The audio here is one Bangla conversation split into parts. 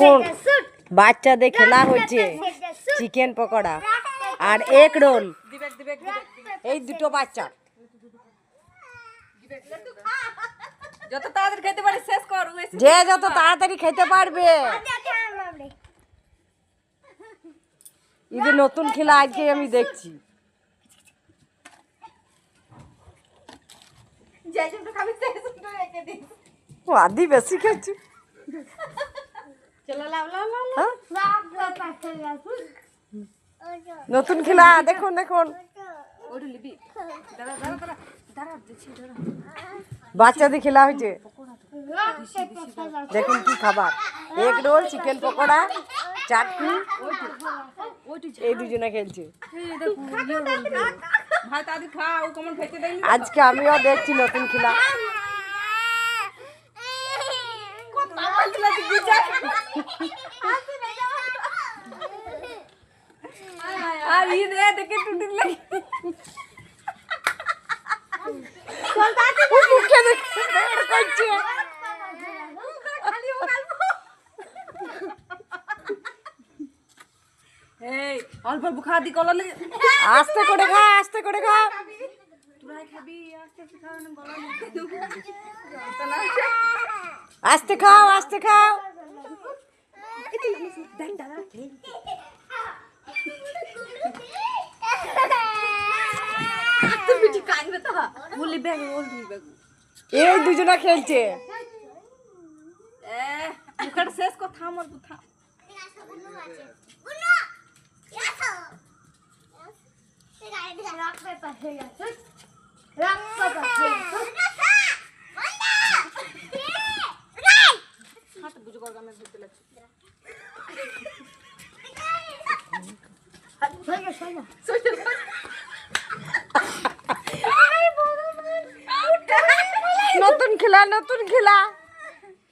এখন বাচ্চাদের খেলা হচ্ছে চিকেন পকোড়া আর এগ রোল। এই দুটো বাচ্চা যত তাড়াতাড়ি খেতে পারি শেষ কর, যে যত তাড়াতাড়ি খেতে পারবে। এই যে নতুন খেলা আজকে আমি দেখছি। খাবি শেষ রেখে দিস। ও আদি বেশি খেয়েছি। চলো লাভ লাভ লাভ হ্যাঁ? লাভ। নতুন খেলা দেখুন দেখুন। ওটা লিবি। দাঁড়া দাঁড়া দাঁড়া দাঁড়া দেখছি দাঁড়া। বাচ্চাদের খেলা হয়েছে দেখুন কি খাবার, এগ রোল, চিকেন পকোড়া, চাটনি। এই দুজনে খেলছে। ভাই তাদের খা, ও কেমন খেতে দেয়নি। আজকে আমিও দেখছি নতুন খেলা। আর ই রে দেখে টুটির লাগে। মুখে দেখে বের করছে। এই অল্প অল্প খা দি কলা লে। আস্তে করে খা, আস্তে করে খা। তোরা খাবি আস্তে আস্তে খাও না গলা আস্তে খাও, আস্তে খাও। তুই পিটি কানবে তো বলি ব্যাগ ওল দিবি ব্যাগ। এই দুজনে খেলছে। এ মুখটা শেষ কর, থাম আর থাম। হাত বুঝ কর আমি ধরতে লাগছি। নতুন খেলা, নতুন খেলা।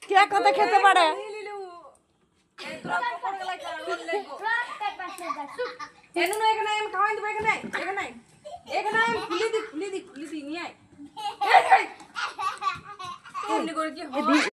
কে কত খেতে পারে? এখানে আমি খাওয়াই দেবো এখানে।